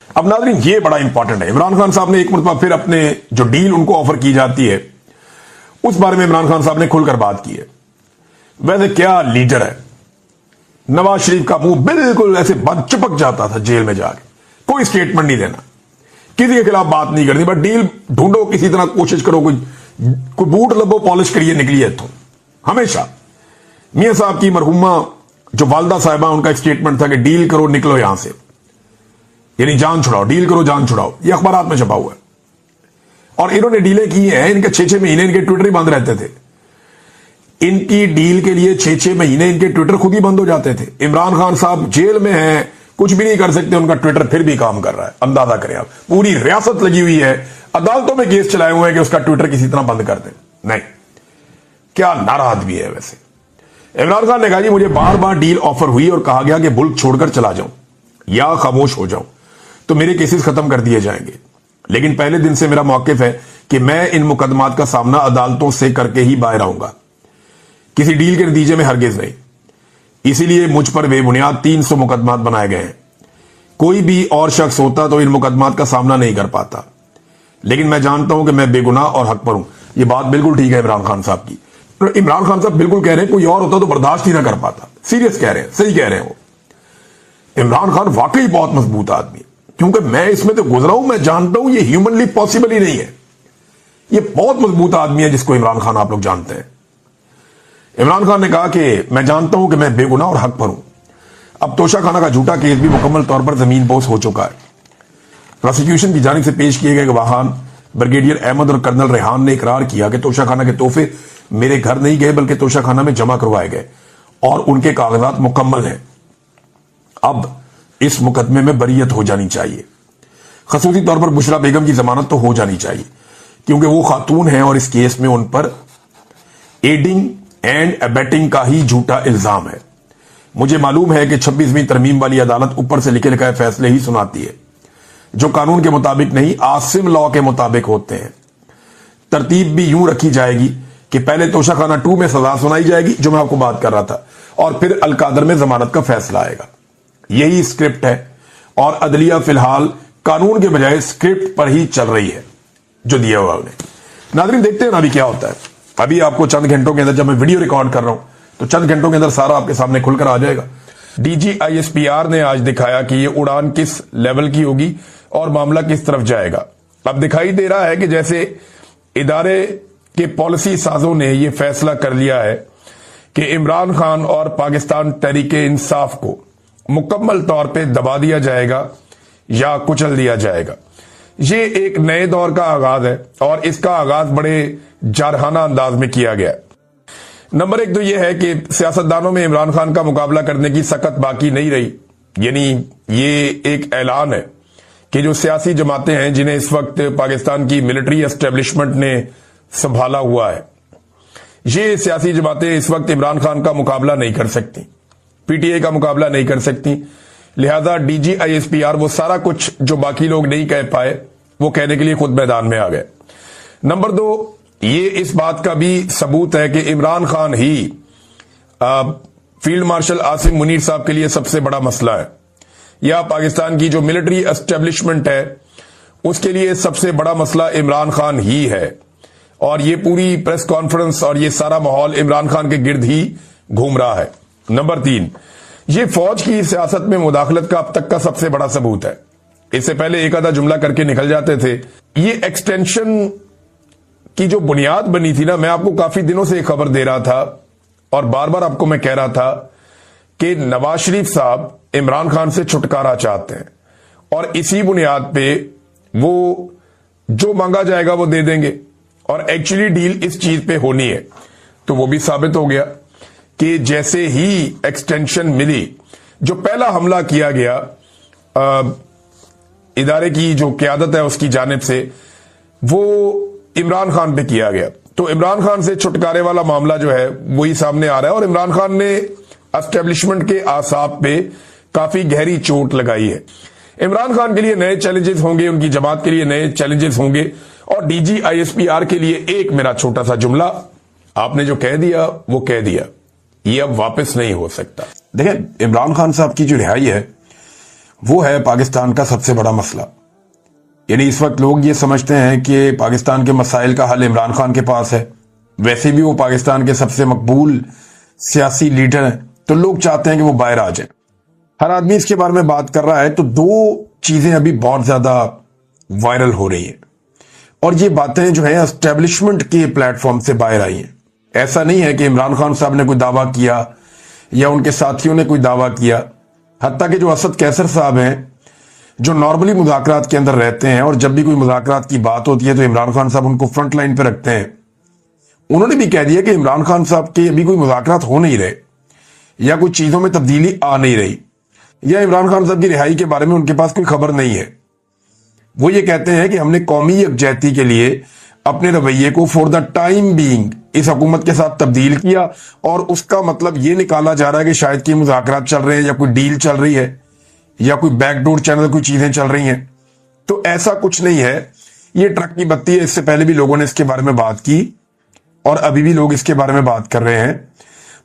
अब नाज़रीन ये बड़ा इंपॉर्टेंट है, इमरान खान साहब ने एक मरतबा फिर अपने जो डील उनको ऑफर की जाती है उस बारे में इमरान खान साहब ने खुलकर बात की है। वैसे क्या लीडर है, नवाज शरीफ का मुंह बिल्कुल ऐसे बंद चिपक जाता था जेल में जाके, कोई स्टेटमेंट नहीं देना, किसी के खिलाफ बात नहीं करनी, बस डील ढूंढो, किसी तरह कोशिश करो, कोई बूट लबो पॉलिश करिए निकलिए। तो हमेशा मियां साहब की मरहुमा जो वालदा साहिबा, उनका एक स्टेटमेंट था कि डील करो निकलो यहां से, यानी जान छुड़ाओ, डील करो जान छुड़ाओ। ये अखबारात में छपा हुआ है और इन्होंने डीलें की हैं। इनके 6-6 महीने इनके ट्विटर ही बंद रहते थे। इनकी डील के लिए 6-6 महीने इनके ट्विटर खुद ही बंद हो जाते थे। इमरान खान साहब जेल में हैं, कुछ भी नहीं कर सकते, उनका ट्विटर फिर भी काम कर रहा है। अंदाजा करें आप, पूरी रियासत लगी हुई है, अदालतों में केस चलाए हुए हैं कि उसका ट्विटर किसी तरह बंद कर दें। नहीं, क्या नारा आदमी है। वैसे इमरान खान ने कहा जी मुझे बार बार डील ऑफर हुई और कहा गया कि मुल्क छोड़कर चला जाऊं या खामोश हो जाऊं तो मेरे केसेस खत्म कर दिए जाएंगे, लेकिन पहले दिन से मेरा मौकिफ है कि मैं इन मुकदमात का सामना अदालतों से करके ही बाहर आऊंगा, किसी डील के नतीजे में हरगिज नहीं। इसीलिए मुझ पर बेबुनियाद 300 मुकदमात बनाए गए हैं। कोई भी और शख्स होता तो इन मुकदमात का सामना नहीं कर पाता, लेकिन मैं जानता हूं कि मैं बेगुनाह और हक पर हूं। यह बात बिल्कुल ठीक है इमरान खान साहब की। इमरान खान साहब बिल्कुल कह रहे हैं कोई और होता तो बर्दाश्त ही ना कर पाता। सीरियस कह रहे हैं, सही कह रहे हैं वो। इमरान खान वाकई बहुत मजबूत आदमी है, क्योंकि मैं इसमें तो गुजरा हूं, मैं जानता हूं ये ह्यूमनली पॉसिबल ही नहीं है। ये बहुत मजबूत आदमी है जिसको इमरान खान आप लोग जानते हैं। इमरान खान ने कहा कि मैं जानता हूं कि मैं बेगुनाह और हक पर हूं। अब तोशा खाना का झूठा केस भी मुकम्मल तौर पर जमीन पोस हो चुका है। प्रोसिक्यूशन की जानिब से पेश किए गए गवाहान ब्रिगेडियर अहमद और कर्नल रेहान ने इकरार किया कि तोशा खाना के तोहफे मेरे घर नहीं गए बल्कि तोशा खाना में जमा करवाए गए और उनके कागजात मुकम्मल हैं। अब इस मुकदमे में बरीयत हो जानी चाहिए। खसूसी तौर पर बुशरा बेगम की जमानत तो हो जानी चाहिए, क्योंकि वो खातून है और इस केस में उन पर एडिंग एंड अबेटिंग का ही झूठा इल्जाम है। मुझे मालूम है कि 26वीं तरमीम वाली अदालत ऊपर से लिखे लिखाए फैसले ही सुनाती है, जो कानून के मुताबिक नहीं आसिम लॉ के मुताबिक होते हैं। तरतीब भी यूं रखी जाएगी कि पहले तोशा खाना 2 में सजा सुनाई जाएगी, जो मैं आपको बात कर रहा था, और फिर अलकादर में जमानत का फैसला आएगा। यही स्क्रिप्ट है और अदलिया फिलहाल कानून के बजाय स्क्रिप्ट पर ही चल रही है जो दिया हुआ उन्हें। नाज़रीन देखते हैं ना अभी क्या होता है। अभी आपको चंद घंटों के अंदर, जब मैं वीडियो रिकॉर्ड कर रहा हूं तो चंद घंटों के अंदर सारा आपके सामने खुलकर आ जाएगा। DGISPR ने आज दिखाया कि ये उड़ान किस लेवल की होगी और मामला किस तरफ जाएगा। अब दिखाई दे रहा है कि जैसे इदारे के पॉलिसी साजों ने यह फैसला कर लिया है कि इमरान खान और पाकिस्तान तहरीके इंसाफ को मुकम्मल तौर पे दबा दिया जाएगा या कुचल दिया जाएगा। ये एक नए दौर का आगाज है और इसका आगाज बड़े जारहाना अंदाज में किया गया। नंबर 1 तो यह है कि सियासतदानों में इमरान खान का मुकाबला करने की सकत बाकी नहीं रही। यानी ये एक ऐलान है कि जो सियासी जमातें हैं जिन्हें इस वक्त पाकिस्तान की मिलिट्री एस्टेब्लिशमेंट ने संभाला हुआ है, ये सियासी जमातें इस वक्त इमरान खान का मुकाबला नहीं कर सकती, PTI का मुकाबला नहीं कर सकती। लिहाजा DGISPR वो सारा कुछ जो बाकी लोग नहीं कह पाए वो कहने के लिए खुद मैदान में आ गए। नंबर 2, ये इस बात का भी सबूत है कि इमरान खान ही फील्ड मार्शल आसिम मुनीर साहब के लिए सबसे बड़ा मसला है, या पाकिस्तान की जो मिलिट्री एस्टेब्लिशमेंट है उसके लिए सबसे बड़ा मसला इमरान खान ही है। और ये पूरी प्रेस कॉन्फ्रेंस और ये सारा माहौल इमरान खान के गिर्द ही घूम रहा है। नंबर 3, ये फौज की सियासत में मुदाखलत का अब तक का सबसे बड़ा सबूत है। इससे पहले एक आधा जुमला करके निकल जाते थे। ये एक्सटेंशन की जो बुनियाद बनी थी ना, मैं आपको काफी दिनों से एक खबर दे रहा था और बार बार आपको मैं कह रहा था कि नवाज शरीफ साहब इमरान खान से छुटकारा चाहते हैं और इसी बुनियाद पे वो जो मांगा जाएगा वो दे देंगे और एक्चुअली डील इस चीज पे होनी है। तो वो भी साबित हो गया कि जैसे ही एक्सटेंशन मिली, जो पहला हमला किया गया इदारे की जो क्यादत है उसकी जानिब से, वो इमरान खान पे किया गया। तो इमरान खान से छुटकारे वाला मामला जो है वही सामने आ रहा है और इमरान खान ने एस्टेब्लिशमेंट के आसाब पे काफी गहरी चोट लगाई है। इमरान खान के लिए नए चैलेंजेस होंगे, उनकी जमात के लिए नए चैलेंजेस होंगे और DGISPR के लिए एक मेरा छोटा सा जुमला, आपने जो कह दिया वो कह दिया, ये अब वापस नहीं हो सकता। देखिए, इमरान खान साहब की जो रिहाई है वो है पाकिस्तान का सबसे बड़ा मसला। यानी इस वक्त लोग ये समझते हैं कि पाकिस्तान के मसाइल का हल इमरान खान के पास है। वैसे भी वो पाकिस्तान के सबसे मकबूल सियासी लीडर हैं, तो लोग चाहते हैं कि वो बाहर आ जाए। हर आदमी इसके बारे में बात कर रहा है। तो दो चीजें अभी बहुत ज्यादा वायरल हो रही हैं, और ये बातें जो है एस्टेब्लिशमेंट के प्लेटफॉर्म से बाहर आई हैं। ऐसा नहीं है कि इमरान खान साहब ने कोई दावा किया या उनके साथियों ने कोई दावा किया। हत्ता कि जो असद कैसर साहब हैं, जो नॉर्मली मुज़ाकरात के अंदर रहते हैं, और जब भी कोई मुज़ाकरात की बात होती है तो इमरान खान साहब उनको फ्रंट लाइन पे रखते हैं, उन्होंने भी कह दिया कि इमरान खान साहब के अभी कोई मुज़ाकरात हो नहीं रहे, या कोई चीजों में तब्दीली आ नहीं रही, या इमरान खान साहब की रिहाई के बारे में उनके पास कोई खबर नहीं है। वो ये कहते हैं कि हमने कौमी यकजहती के लिए अपने रवैये को फॉर द टाइम बीइंग इस हुकूमत के साथ तब्दील किया, और उसका मतलब ये निकाला जा रहा है कि शायद कि मुज़ाकरात चल रहे हैं, या कोई डील चल रही है, या कोई बैकडोर चैनल कोई चीजें चल रही हैं। तो ऐसा कुछ नहीं है। ये ट्रक की बत्ती है। इससे पहले भी लोगों ने इसके बारे में बात की, और अभी भी लोग इसके बारे में बात कर रहे हैं।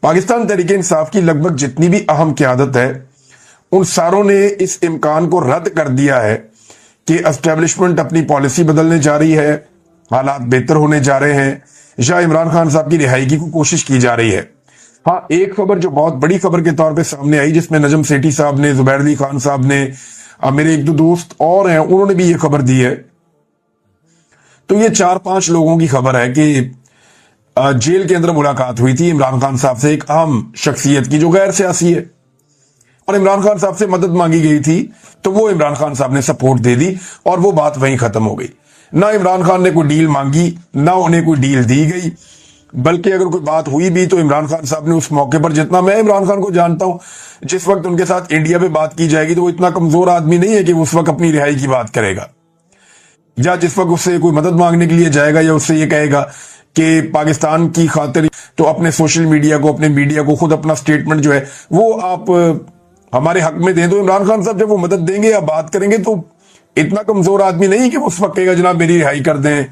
पाकिस्तान तहरीक इंसाफ की लगभग जितनी भी अहम क़यादत है, उन सारों ने इस इम्कान को रद्द कर दिया है कि एस्टेब्लिशमेंट अपनी पॉलिसी बदलने जा रही है, हालात बेहतर होने जा रहे हैं, या इमरान खान साहब की रिहाई की कोशिश की जा रही है। हाँ, एक खबर जो बहुत बड़ी खबर के तौर पे सामने आई, जिसमें नजम सेठी साहब ने, जुबैर अली खान साहब ने, मेरे एक दो दोस्त और हैं, उन्होंने भी ये खबर दी है। तो ये 4-5 लोगों की खबर है कि जेल के अंदर मुलाकात हुई थी इमरान खान साहब से, एक अहम शख्सियत की जो गैर सियासी है, और इमरान खान साहब से मदद मांगी गई थी। तो वो इमरान खान साहब ने सपोर्ट दे दी, और वो बात वहीं खत्म हो गई। ना इमरान खान ने कोई डील मांगी, ना उन्हें कोई डील दी गई, बल्कि अगर कोई बात हुई भी तो इमरान खान साहब ने उस मौके पर, जितना मैं इमरान खान को जानता हूं, जिस वक्त उनके साथ इंडिया पे बात की जाएगी तो वो इतना कमजोर आदमी नहीं है कि उस वक्त अपनी रिहाई की बात करेगा, या जिस वक्त उससे कोई मदद मांगने के लिए जाएगा या उससे ये कहेगा कि पाकिस्तान की खातिर, तो अपने सोशल मीडिया को, अपने मीडिया को खुद अपना स्टेटमेंट जो है वो आप हमारे हक में दें। तो इमरान खान साहब जब वो मदद देंगे या बात करेंगे तो इतना कमजोर आदमी नहीं कि वो उस वक्त कहेगा जनाब मेरी रिहाई कर दें,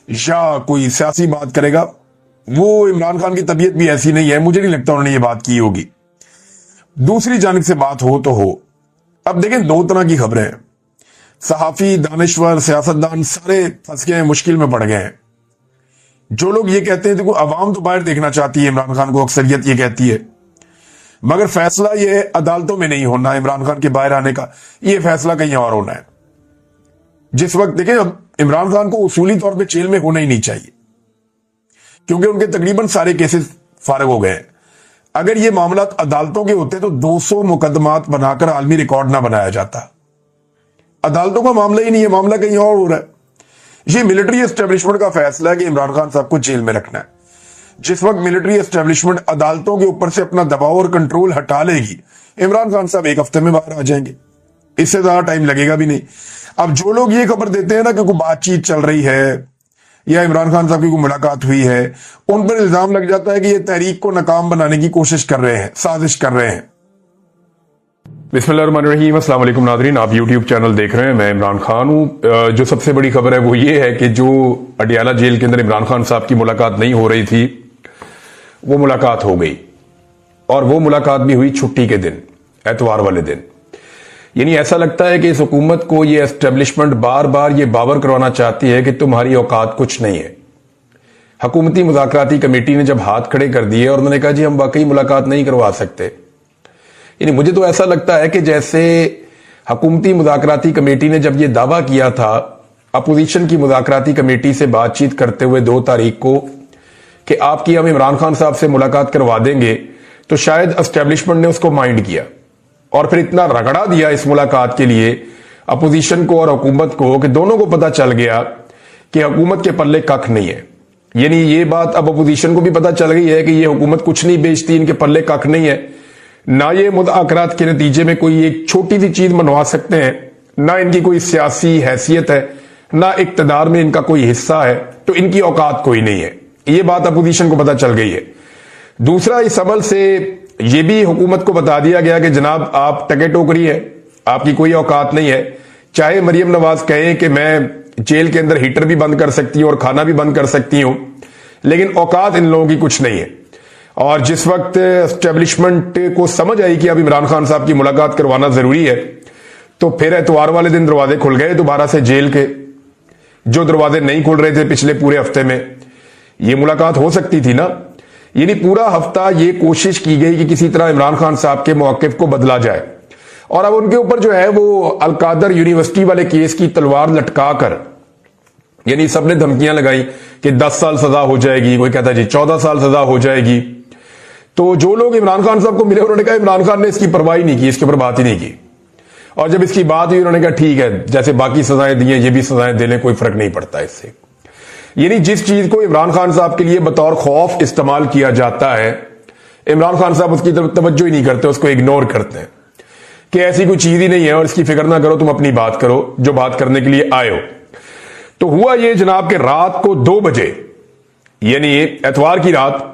या कोई सियासी बात करेगा। वो इमरान खान की तबीयत भी ऐसी नहीं है, मुझे नहीं लगता उन्होंने ये बात की होगी। दूसरी जानिब से बात हो तो हो। अब देखें, दो तरह की खबरें हैं। सहाफी, दानिश्वर, सियासतदान सारे फंस गए हैं, मुश्किल में पड़ गए हैं। जो लोग ये कहते हैं, देखो अवाम तो बाहर देखना चाहती है इमरान खान को, अक्सरियत ये कहती है, मगर फैसला ये अदालतों में नहीं होना इमरान खान के बाहर आने का, ये फैसला कहीं और होना है। जिस वक्त देखें, अब इमरान खान को उसूली तौर पे जेल में होना ही नहीं चाहिए, क्योंकि उनके तकरीबन सारे केसेस फारिग हो गए हैं। अगर ये मामला अदालतों के होते तो 200 मुकदमात बनाकर आलमी रिकॉर्ड ना बनाया जाता। अदालतों का मामला ही नहीं है, मामला कहीं और हो रहा है। ये मिलिट्री एस्टेब्लिशमेंट का फैसला है कि इमरान खान साहब को जेल में रखना है। जिस वक्त मिलिट्री एस्टेब्लिशमेंट अदालतों के ऊपर से अपना दबाव और कंट्रोल हटा लेगी, इमरान खान साहब 1 हफ्ते में बाहर आ जाएंगे, इससे ज्यादा टाइम लगेगा भी नहीं। अब जो लोग ये खबर देते हैं ना कि कोई बातचीत चल रही है या इमरान खान साहब की कोई मुलाकात हुई है, उन पर इल्जाम लग जाता है कि ये तहरीक को नाकाम बनाने की कोशिश कर रहे हैं, साजिश कर रहे हैं। बिस्मिल्लाहिर्रहमानिर्रहीम, अस्सलाम वालेकुम नाज़रीन, आप यूट्यूब चैनल देख रहे हैं, मैं इमरान खान हूं। जो सबसे बड़ी खबर है वो ये है कि जो अडियाला जेल के अंदर इमरान खान साहब की मुलाकात नहीं हो रही थी, वो मुलाकात हो गई, और वो मुलाकात भी हुई छुट्टी के दिन, एतवार वाले दिन। यानी ऐसा लगता है कि इस हुकूमत को ये एस्टेब्लिशमेंट बार बार ये बावर करवाना चाहती है कि तुम्हारी औकात कुछ नहीं है। हुकूमती मुज़ाकराती कमेटी ने जब हाथ खड़े कर दिए और उन्होंने कहा जी हम वाकई मुलाकात नहीं करवा सकते, यानी मुझे तो ऐसा लगता है कि जैसे हुकूमती मुज़ाकराती कमेटी ने जब ये दावा किया था अपोजिशन की मुज़ाकराती कमेटी से बातचीत करते हुए 2 तारीख को कि आपकी हम इमरान खान साहब से मुलाकात करवा देंगे, तो शायद एस्टेब्लिशमेंट ने उसको माइंड किया और फिर इतना रगड़ा दिया इस मुलाकात के लिए अपोजिशन को और हुकूमत को कि दोनों को पता चल गया कि हुकूमत के पल्ले कख नहीं है। यानी ये बात अब अपोजिशन को भी पता चल गई है कि ये हुकूमत कुछ नहीं बेचती, इनके पल्ले कख नहीं है, ना ये मुज़ाकरात के नतीजे में कोई एक छोटी सी चीज मनवा सकते हैं, ना इनकी कोई सियासी हैसियत है, ना इक्तदार में इनका कोई हिस्सा है, तो इनकी औकात कोई नहीं है। ये बात अपोजिशन को पता चल गई है। दूसरा, इस अमल से ये भी हुकूमत को बता दिया गया कि जनाब आप टके टोकरी है, आपकी कोई औकात नहीं है। चाहे मरियम नवाज कहे कि मैं जेल के अंदर हीटर भी बंद कर सकती हूं और खाना भी बंद कर सकती हूं, लेकिन औकात इन लोगों की कुछ नहीं है। और जिस वक्त एस्टेब्लिशमेंट को समझ आई कि अब इमरान खान साहब की मुलाकात करवाना जरूरी है, तो फिर एतवार वाले दिन दरवाजे खुल गए दोबारा से जेल के, जो दरवाजे नहीं खुल रहे थे पिछले पूरे हफ्ते में। ये मुलाकात हो सकती थी ना। यानी पूरा हफ्ता ये कोशिश की गई कि किसी तरह इमरान खान साहब के मौकिफ को बदला जाए, और अब उनके ऊपर जो है वो अलकादर यूनिवर्सिटी वाले केस की तलवार लटका कर, यानी सबने धमकियां लगाई कि 10 साल सजा हो जाएगी, कोई कहता है जी 14 साल सजा हो जाएगी। तो जो लोग इमरान खान साहब को मिले उन्होंने कहा इमरान खान ने इसकी परवाह ही नहीं की, इसके ऊपर बात ही नहीं की। और जब इसकी बात हुई उन्होंने कहा ठीक है, जैसे बाकी सजाएं दी हैं ये भी सजाएं दे लें, कोई फर्क नहीं पड़ता इससे। यानी जिस चीज को इमरान खान साहब के लिए बतौर खौफ इस्तेमाल किया जाता है, इमरान खान साहब उसकी तरफ तवज्जो ही नहीं करते, उसको इग्नोर करते हैं कि ऐसी कोई चीज ही नहीं है और इसकी फिक्र ना करो, तुम अपनी बात करो जो बात करने के लिए आए हो। तो हुआ ये जनाब के रात को 2 बजे, यानी एतवार की रात,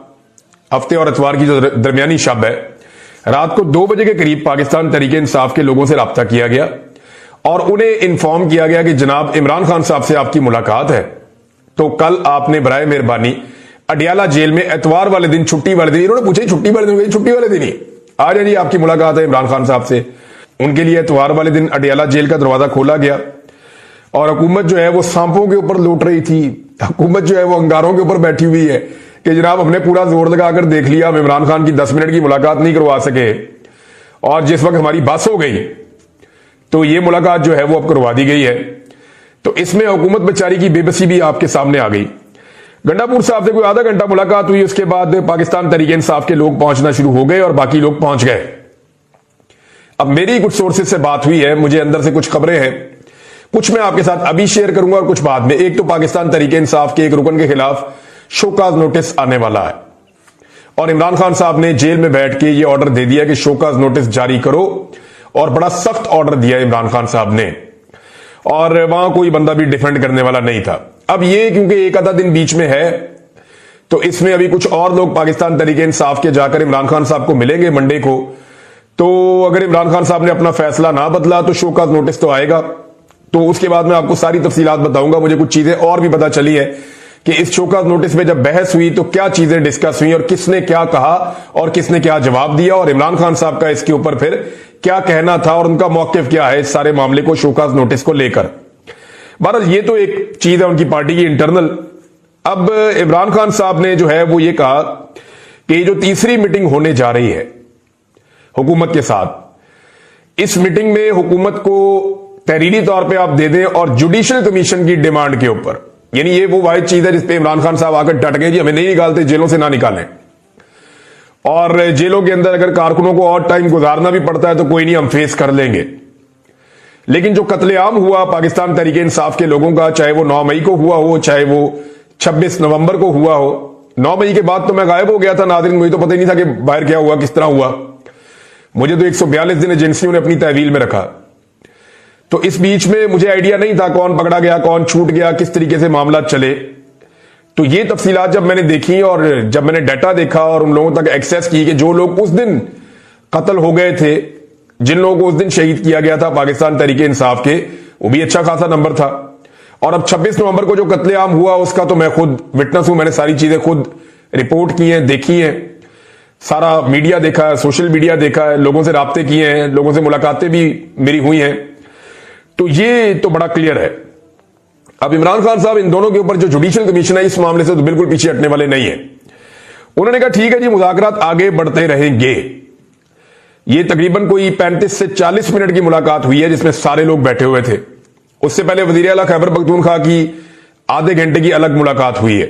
हफ्ते और एतवार की जो दरमियानी शब है, रात को 2 बजे के करीब पाकिस्तान तहरीक इंसाफ के लोगों से राब्ता किया गया और उन्हें इन्फॉर्म किया गया कि जनाब इमरान खान साहब से आपकी मुलाकात है, तो कल आपने बराए मेहरबानी अडियाला जेल में एतवार वाले दिन, छुट्टी वाले दिन, इन्होंने पूछा छुट्टी वाले दिन, छुट्टी वाले दिन ही आ जाए जी आपकी मुलाकात है इमरान खान साहब से। उनके लिए एतवार वाले दिन अडियाला जेल का दरवाजा खोला गया और हुकूमत जो है वो सांपों के ऊपर लौट रही थी, हुकूमत जो है वो अंगारों के ऊपर बैठी हुई है कि जनाब हमने पूरा जोर लगाकर देख लिया, हम इमरान खान की 10 मिनट की मुलाकात नहीं करवा सके, और जिस वक्त हमारी बस हो गई तो ये मुलाकात जो है वो अब करवा दी गई है। तो इसमें हुकूमत बेचारी की बेबसी भी आपके सामने आ गई। गंडापुर साहब से कोई आधा घंटा मुलाकात हुई, उसके बाद पाकिस्तान तहरीक इंसाफ के लोग पहुंचना शुरू हो गए और बाकी लोग पहुंच गए। अब मेरी कुछ सोर्सेज से बात हुई है, मुझे अंदर से कुछ खबरें हैं, कुछ मैं आपके साथ अभी शेयर करूंगा और कुछ बाद में। एक तो पाकिस्तान तहरीक इंसाफ के एक रुकन के खिलाफ शोकाज नोटिस आने वाला है और इमरान खान साहब ने जेल में बैठ के ये ऑर्डर दे दिया कि शोकाज नोटिस जारी करो, और बड़ा सख्त ऑर्डर दिया इमरान खान साहब ने, और वहां कोई बंदा भी डिफेंड करने वाला नहीं था। अब ये क्योंकि एक आधा दिन बीच में है तो इसमें अभी कुछ और लोग पाकिस्तान तहरीक इंसाफ के जाकर इमरान खान साहब को मिलेंगे मंडे को। तो अगर इमरान खान साहब ने अपना फैसला ना बदला तो शोकाज नोटिस तो आएगा, तो उसके बाद मैं आपको सारी तफसीलात बताऊंगा। मुझे कुछ चीजें और भी पता चली है कि इस शोकाज नोटिस में जब बहस हुई तो क्या चीजें डिस्कस हुई और किसने क्या कहा और किसने क्या जवाब दिया, और इमरान खान साहब का इसके ऊपर फिर क्या कहना था और उनका मौकिफ क्या है इस सारे मामले को, शोकाज नोटिस को लेकर। बहरहाल ये तो एक चीज है उनकी पार्टी की इंटरनल। अब इमरान खान साहब ने जो है वो ये कहा कि जो तीसरी मीटिंग होने जा रही है हुकूमत के साथ, इस मीटिंग में हुकूमत को तहरीरी तौर पे आप दे दें और जुडिशियल कमीशन की डिमांड के ऊपर, यानी ये वो वाहिद चीज है जिसपे इमरान खान साहब आकर डट गए जी हमें नहीं निकालते, जेलों से ना निकालें, और जेलों के अंदर अगर कारकुनों को और टाइम गुजारना भी पड़ता है तो कोई नहीं, हम फेस कर लेंगे। लेकिन जो कत्लेआम हुआ पाकिस्तान तहरीक इंसाफ के लोगों का, चाहे वो 9 मई को हुआ हो, चाहे वो 26 नवंबर को हुआ हो। 9 मई के बाद तो मैं गायब हो गया था नाज़रीन, मुझे तो पता ही नहीं था कि बाहर क्या हुआ, किस तरह हुआ। मुझे तो 142 दिन एजेंसियों ने अपनी तहवील में रखा, तो इस बीच में मुझे आइडिया नहीं था कौन पकड़ा गया, कौन छूट गया, किस तरीके से मामला चले। तो ये तफसीलात जब मैंने देखी और जब मैंने डाटा देखा और उन लोगों तक एक्सेस की कि जो लोग उस दिन कत्ल हो गए थे, जिन लोगों को उस दिन शहीद किया गया था पाकिस्तान तहरीक इंसाफ के, वो भी अच्छा खासा नंबर था। और अब 26 नवंबर को जो कत्लेआम हुआ उसका तो मैं खुद विटनेस हूं, मैंने सारी चीजें खुद रिपोर्ट की हैं, देखी हैं, सारा मीडिया देखा है, सोशल मीडिया देखा है, लोगों से राब्ते किए हैं, लोगों से मुलाकातें भी मेरी हुई हैं। तो ये तो बड़ा क्लियर है। अब इमरान खान साहब इन दोनों के ऊपर जो जुडिशियल कमीशन है इस मामले से तो बिल्कुल पीछे हटने वाले नहीं है। उन्होंने कहा ठीक है जी मुज़ाकरात आगे बढ़ते रहेंगे। ये तकरीबन कोई 35 से 40 मिनट की मुलाकात हुई है जिसमें सारे लोग बैठे हुए थे। उससे पहले वज़ीर आला खैबर पख्तूनख्वा की आधे घंटे की अलग मुलाकात हुई है।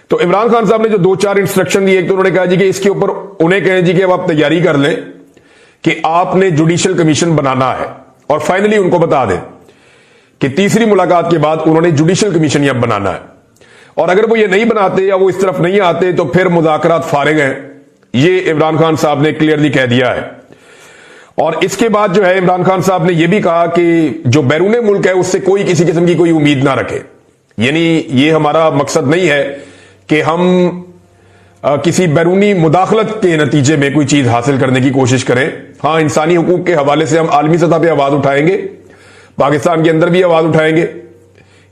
तो इमरान खान साहब ने जो 2-4 इंस्ट्रक्शन दिए, एक तो उन्होंने कहा जी कि इसके ऊपर उन्हें कहें जी कि अब आप तैयारी कर लें कि आपने जुडिशियल कमीशन बनाना है, और फाइनली उनको बता दें कि तीसरी मुलाकात के बाद उन्होंने जुडिशियल कमीशन अब बनाना है, और अगर वो ये नहीं बनाते या वो इस तरफ नहीं आते तो फिर मुज़ाकरात फारिग हैं। ये इमरान खान साहब ने क्लियरली कह दिया है। और इसके बाद जो है इमरान खान साहब ने यह भी कहा कि जो बैरूने मुल्क है उससे कोई किसी किस्म की कोई उम्मीद ना रखे, यानी ये हमारा मकसद नहीं है कि हम किसी बैरूनी मुदाखलत के नतीजे में कोई चीज हासिल करने की कोशिश करें। हां, इंसानी हुकूक के हवाले से हम आलमी सतह पर आवाज उठाएंगे, पाकिस्तान के अंदर भी आवाज उठाएंगे।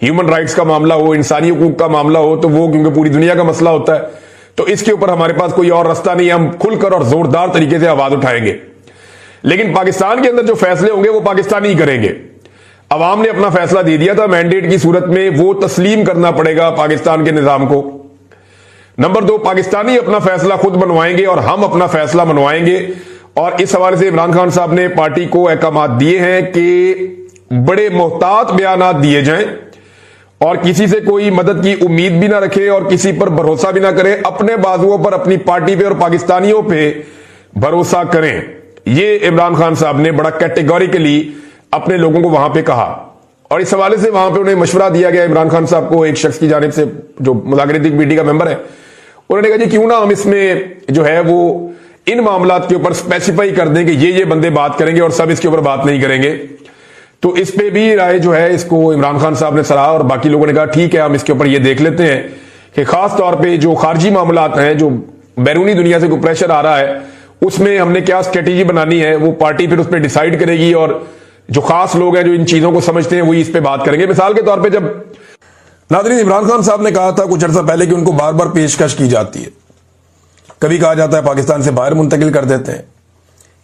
ह्यूमन राइट्स का मामला हो, इंसानी हुकूक का मामला हो, तो वो क्योंकि पूरी दुनिया का मसला होता है, तो इसके ऊपर हमारे पास कोई और रास्ता नहीं है, हम खुलकर और जोरदार तरीके से आवाज उठाएंगे। लेकिन पाकिस्तान के अंदर जो फैसले होंगे वो पाकिस्तानी ही करेंगे। अवाम ने अपना फैसला दे दिया था, मैंडेट की सूरत में वो तस्लीम करना पड़ेगा पाकिस्तान के निजाम को। नंबर 2, पाकिस्तानी अपना फैसला खुद मनवाएंगे और हम अपना फैसला मनवाएंगे। और इस हवाले से इमरान खान साहब ने पार्टी को अहकामात दिए हैं कि बड़े मोहतात बयानात दिए जाएं और किसी से कोई मदद की उम्मीद भी ना रखें और किसी पर भरोसा भी ना करें। अपने बाजुओं पर, अपनी पार्टी पे और पाकिस्तानियों पे भरोसा करें। ये इमरान खान साहब ने बड़ा कैटेगोरिकली अपने लोगों को वहां पे कहा। और इस हवाले से वहां पे उन्हें मशवरा दिया गया इमरान खान साहब को, एक शख्स की जानिब से जो मुज़ाकराती कमेटी का मेंबर है। उन्होंने कहा जी क्यों ना हम इसमें जो है वो इन मामलात के ऊपर स्पेसिफाई कर दें कि ये बंदे बात करेंगे और सब इसके ऊपर बात नहीं करेंगे। तो इस पे भी राय जो है इसको इमरान खान साहब ने सराहा और बाकी लोगों ने कहा ठीक है हम इसके ऊपर ये देख लेते हैं कि खास तौर पे जो खारजी मामलात हैं, जो बैरूनी दुनिया से कोई प्रेशर आ रहा है, उसमें हमने क्या स्ट्रेटेजी बनानी है वो पार्टी फिर उस पर डिसाइड करेगी और जो खास लोग हैं जो इन चीजों को समझते हैं वही इस पे बात करेंगे। मिसाल के तौर पे जब नाज़रीन इमरान खान साहब ने कहा था कुछ अर्सा पहले कि उनको बार बार पेशकश की जाती है, कभी कहा जाता है पाकिस्तान से बाहर मुंतकिल कर देते हैं,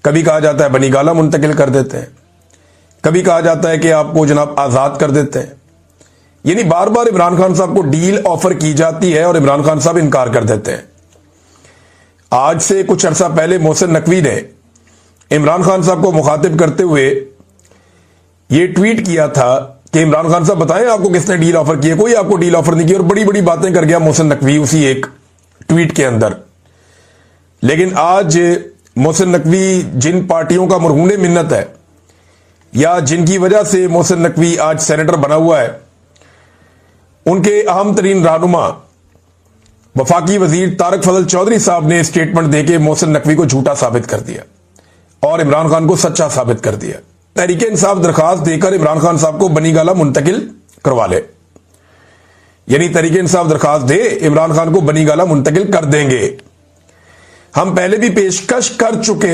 कभी कहा जाता है बनीगाला मुंतकिल कर देते हैं, कभी कहा जाता है कि आपको जनाब आजाद कर देते हैं। यानी बार बार इमरान खान साहब को डील ऑफर की जाती है और इमरान खान साहब इनकार कर देते हैं। आज से कुछ अरसा पहले मोहसिन नकवी ने इमरान खान साहब को मुखातिब करते हुए यह ट्वीट किया था कि इमरान खान साहब बताएं आपको किसने डील ऑफर की है। कोई आपको डील ऑफर नहीं की और बड़ी बड़ी बातें कर गया मोहसिन नकवी उसी एक ट्वीट के अंदर। लेकिन आज मोहसिन नकवी जिन पार्टियों का मरहून मिन्नत है या जिनकी वजह से मोहसिन नकवी आज सेनेटर बना हुआ है, उनके अहम तरीन रहनुमा वफाकी वजीर तारक फजल चौधरी साहब ने स्टेटमेंट देके मोहसिन नकवी को झूठा साबित कर दिया और इमरान खान को सच्चा साबित कर दिया। तहरीक इंसाफ दरखास्त देकर इमरान खान साहब को बनीगाला मुंतकिल करवा ले, यानी तहरीक इंसाफ दरखास्त दे, इमरान खान को बनीगाला मुंतकिल कर देंगे। हम पहले भी पेशकश कर चुके